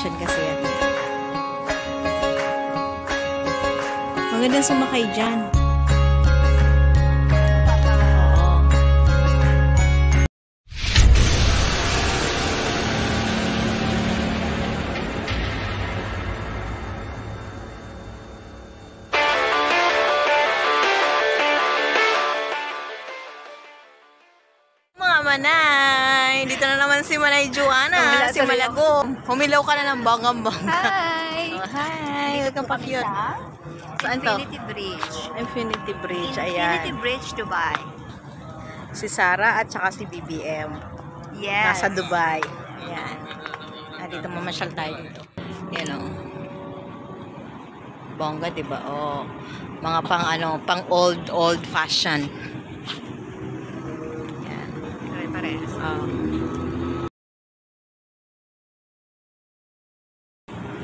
destination kasi yan. Magandang sumakay dyan. Manay! Dito na naman si Manay Joanna, si Malago. Humilaw ka na ng banggang-bangga. Hi! Oh, hi! Welcome pa cute. Saan to? Infinity Bridge. Infinity Bridge, ayan. Infinity Bridge, Dubai. Si Sarah at saka si BBM. Yes. Nasa Dubai. Ayan. Dito mamasyal tayo dito. Yan o. Bongga, diba? Oh. Mga pang old fashion. Parehas.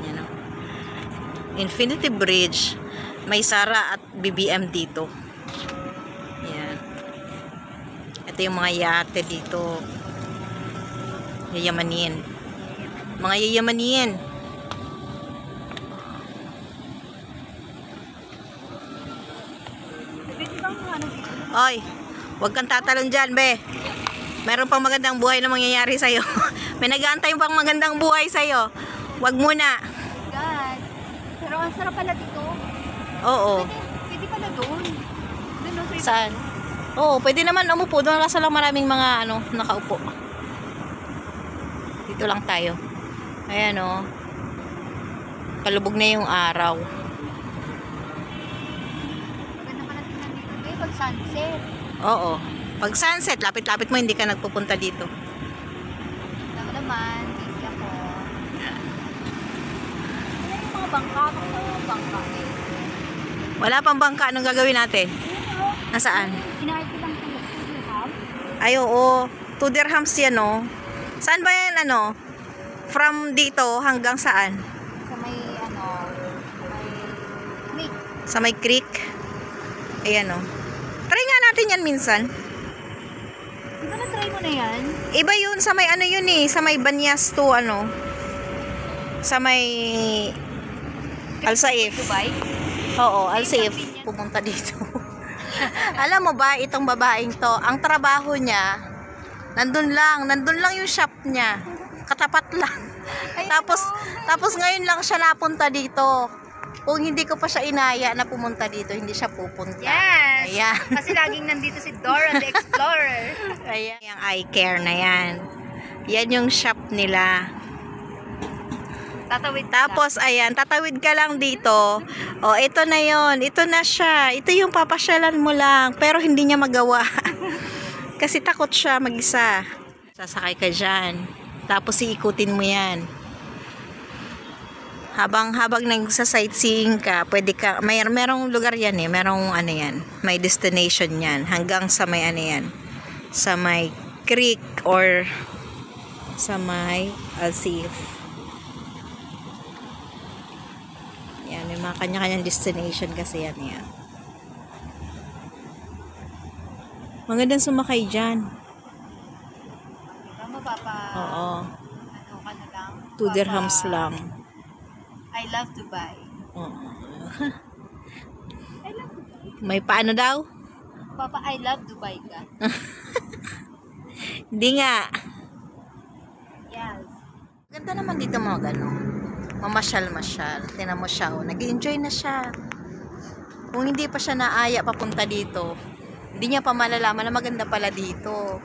Yan o. Infinity Bridge. May Sarah at BBM dito. Yan. Ito yung mga yate dito. Yayamanin. Mga yayamanin. Oy, huwag kang tatalon dyan, be. Meron pang magandang buhay na mangyayari sa'yo. May nag-aantay pang magandang buhay sa'yo. Huwag muna. God. Pero ang sarap pala dito. Oo. Pwede pala doon. Saan? Oo, pwede naman umupo. Doon kasi lang maraming mga nakaupo. Dito lang tayo. Ayan o. Palubog na yung araw. Maganda pala tingnan dito. Eh, pag sunset. Oo. Pag sunset, lapit-lapit mo, hindi ka nagpupunta dito. Alam mo naman, busy ako. Ano yung mga bangka? Bangka eh. Wala pang bangka. Anong gagawin natin? Nasaan? Inaayos ko lang ito. Ay, oo. 2 dirhams yan, no? Saan ba yan, From dito hanggang saan? Sa may, creek. Sa may creek? Ayan, no? Try nga natin yan minsan. Di ba na-try mo na yan? Iba yun sa may yun eh, sa may Banyas to sa may Al Saif. Dubai? Oo, Al Saif. Pumunta dito. Alam mo ba, itong babaeng to, ang trabaho niya, nandun lang yung shop niya. Katapat lang. Tapos ngayon lang siya napunta dito. Kung hindi ko pa siya inaya na pumunta dito, hindi siya pupunta. Yes! Ayan. Kasi laging nandito si Dora the Explorer. Ayan. Yung eye care na yan. Yan yung shop nila. Tatawid ka Tapos, ayan, tatawid ka lang dito. O, ito na yon. Ito na siya. Ito yung papasyalan mo lang. Pero hindi niya magawa. Kasi takot siya mag-isa. Sasakay ka dyan. Tapos, iikutin mo yan. Habang nagsa-sightseeing ka, pwede ka, merong lugar yan eh, merong yan, may destination yan, hanggang sa may yan, sa may creek or sa may Al Saif. Yan, may mga kanya-kanyang destination kasi yan. Magandang sumakay dyan. Tama ba pa? Oo. Ano ka na lang? 2 dirhams lang. I love Dubai. May paano daw? Papa, I love Dubai ka. Hindi nga. Yes. Ganda naman dito mga mamasyal-masyal. Tingnan mo siya, nag-enjoy na siya. Kung hindi pa siya naaya papunta dito, hindi niya pa malalaman na maganda pala dito.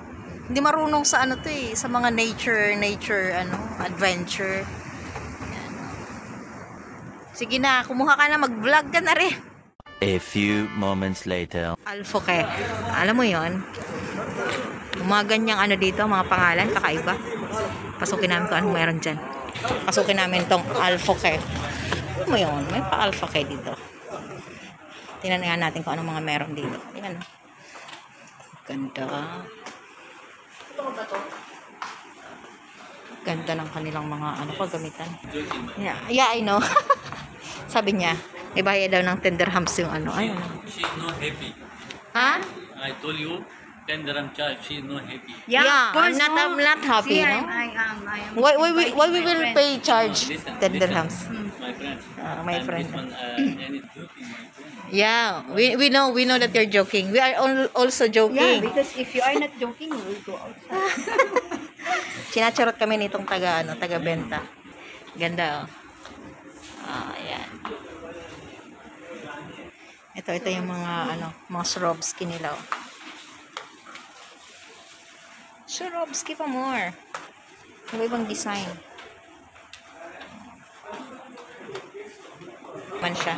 Hindi marunong sa sa mga nature adventure. Sige na, kumuha ka na, mag-vlog ka na rin. A few moments later. Alfoke. Alam mo yon? Mga ganyang dito, mga pangalan, kakaiba. Pasukin namin kung anong meron dyan. Pasukin namin tong Alfoke. Alam mo yun, may pa-Alfoke dito. Tingnan nga natin kung anong mga meron dito. Ayan. Ganda. Ganda ng kanilang mga kagamitan. Yeah, I know. Sabi niya, ibaya daw ng 10 dirhams yung Ayun. She's not happy. Ha? I told you, 10 dirham charge. She is not happy. Yeah, I'm not happy, See, no? I am. Why we inviting my will friend. pay charge Listen, 10 listen, dirhams? my friend. My And friend. This one, any joking, my friend. Yeah, we know that you're joking. We are also Yeah, joking. because if you are not joking, we will go outside. Sinacharot kami nitong taga benta. Ganda oh. Ayan. Ito yung mga Swarovski nila oh. Swarovski pa more. Iba-ibang design. Man siya.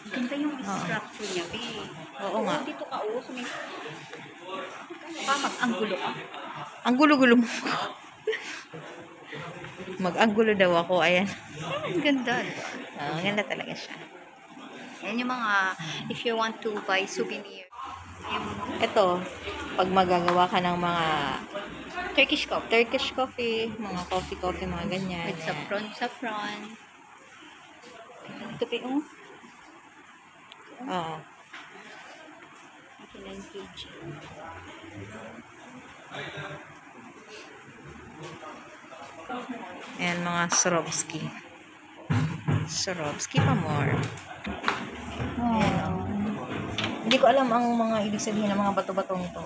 Ganda yung structure niya, B. Oo nga. Dito ka, so may... Ang gulo ka. Ang gulo-gulo mo. Mag-anggulo daw ako. Ayan. Ang ganda. Ang ganda talaga siya. Yan yung mga, if you want to buy souvenir. Yung Ito, pag magagawa ka ng mga Turkish cup. Turkish coffee, mga coffee, mga ganyan. With Ayan. saffron. Ito pa yung Oo. 9 kg. Ayan, mga Swarovski. Swarovski pa more. Ayan, oh. Hindi ko alam ang mga ibig sabihin ng mga bato-batong ito.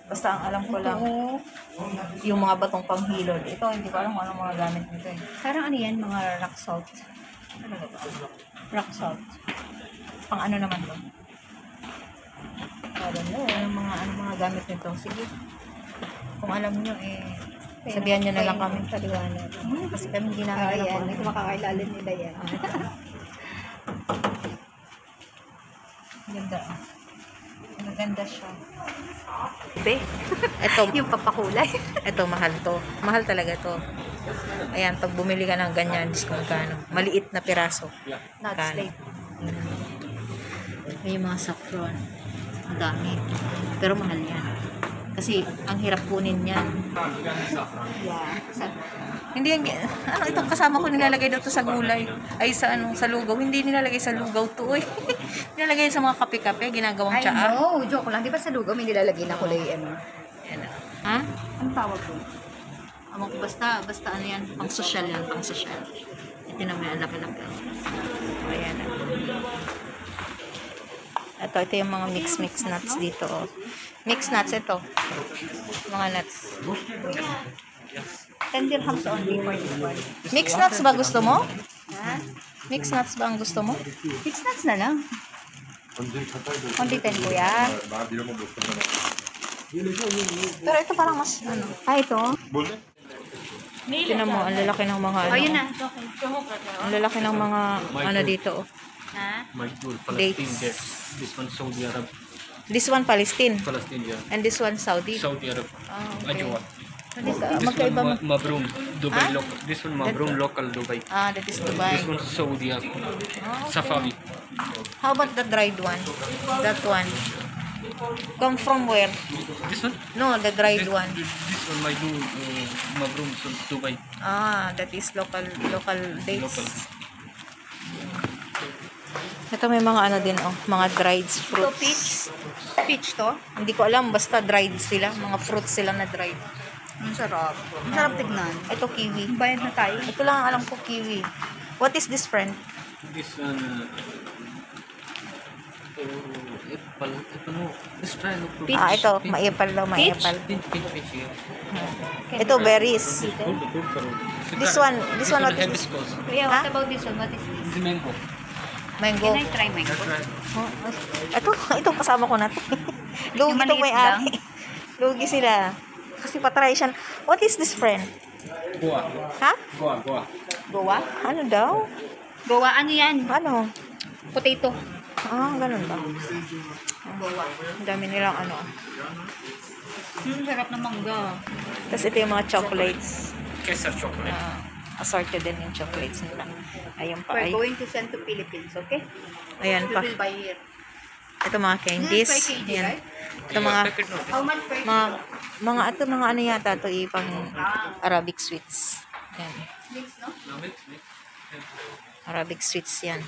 Basta ang alam ko lang, yung mga batong panghilod. Ito, hindi ko alam kung anong mga gamit nito eh. Parang ano yan, mga rock salt. Ano ba ito? Rock salt. Pang ano naman to? I don't know, anong mga gamit nito. Sige. Kung alam nyo sabihan nyo na lang kami. Paliwanag. Kasi kami hindi namin alam kung ano. Ito makakailalan nila yan. Ganda. Maganda siya. Be, Ito, yung papakulay. ito mahal to. Mahal talaga to. Ayan, pag bumili ka ng ganyan, discount ka, maliit na piraso. Not Kano? slave. May mga saffron. Ang dami. Pero mahal yan. Kasi, ang hirap kunin yan. Yeah. Hindi yan, itong kasama ko nilalagay daw to sa gulay. Ay, sa lugaw. Hindi nilalagay sa lugaw to, eh. Nilalagay sa mga kape-kape, ginagawang I tsaa. know, joke lang. Di ba sa lugaw may nilalagay na kulay ano? Yan. Ha? Ang tawag ko? Amang ko basta ano yan, pang social yan, pang social. Ito naman ang laki-laki. Ayan. Ito yung mga mix nuts dito. Oh. Mix nuts ito. Mga nuts. 10 dirhams only for this one. Mix nuts ba gusto mo? Ha? Mix nuts ba ang gusto mo? Mix nuts na lang. Only 10 kuya. Pero ito parang mas ano. Ah, ito? Tinan mo, ang lalaki ng mga ano. Oh, yun na. Okay. Ang lalaki ng mga ano dito. Oh. Ha? My tool, Dates. Palestine there. This one Saudi Arab. This one Palestine. Palestine, yeah. And this one Saudi. Saudi Arab. Ah, okay. Ajwa. This Magkaiba one mo. Mabroom, Dubai Ah? local. This one Mabroom local Dubai. Ah, that is Dubai. This one Saudi Arab. Ah, okay. Safawi. How about the dried one? That one. Come from where? This one? No, the dried one. This one my do Mabroom so Dubai. Ah, that is local dates. Local. Ito may mga ano din oh, mga dried Ito fruits. peach. Peach to? Hindi ko alam, basta dried sila, mga fruits sila na dried. Ang sarap. Ang sarap tignan. Ito kiwi. Bayad na tayo. Ito lang ang alam ko kiwi. What is this, friend? This one apple. Ito no. This try no. Peach. Ah, ito, maipal daw, maipal. Peach here. Ito berries. Good for This one what is this? hibiscus. Kuya, Ha? what about this one? What is this? This mango. Mango. Can I try mango? That's right. Oh, itong kasama ko na to. Lugi Yung itong maliit may-ari. Lugi sila. Kasi patry siya. What is this, friend? Goa. Ha? Goa. Goa? Ano daw? Goa, ano yan? Ano? Potato. Ah, ganun ba? Goa. Ang dami nilang ano. Sarap na mangga. Tapos ito yung mga chocolates. Kesar chocolate. Assorted din yung chocolates nila. Ayun pa. We're Ay, going to send to Philippines, okay? ayan We pa. will buy here. Ito mga candies. This is 5 kg, Ayan. right? Ito mga How much per mga ano yata ito ipang Arabic sweets. Yan. mix, no? Arabic sweets yan.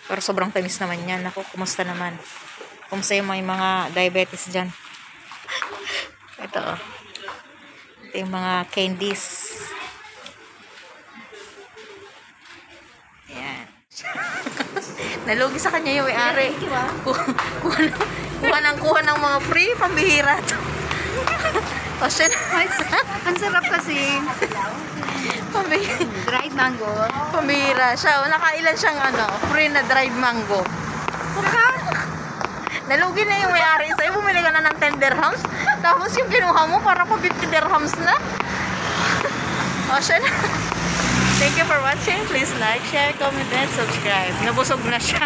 Pero sobrang tamis naman yan. Ako, kumusta naman? Kung sa'yo may mga diabetes dyan. Ito, oh. Ito yung mga candies. Ayan. Nalugi sa kanya yung may-ari. Kuha ng mga free, pambihira to. O siya na. Ang sarap kasi. Dried mango. Pambihira siya. Nakailan siyang free na dried mango. Nalugi na yung may-ari sa'yo. Bumili ka na ng 10 dirhams. Tapos yung kinuha mo, parang pa 50 dirhams na. O siya na. Thank you for watching. Please like, share, comment, and subscribe. Nabusog na siya.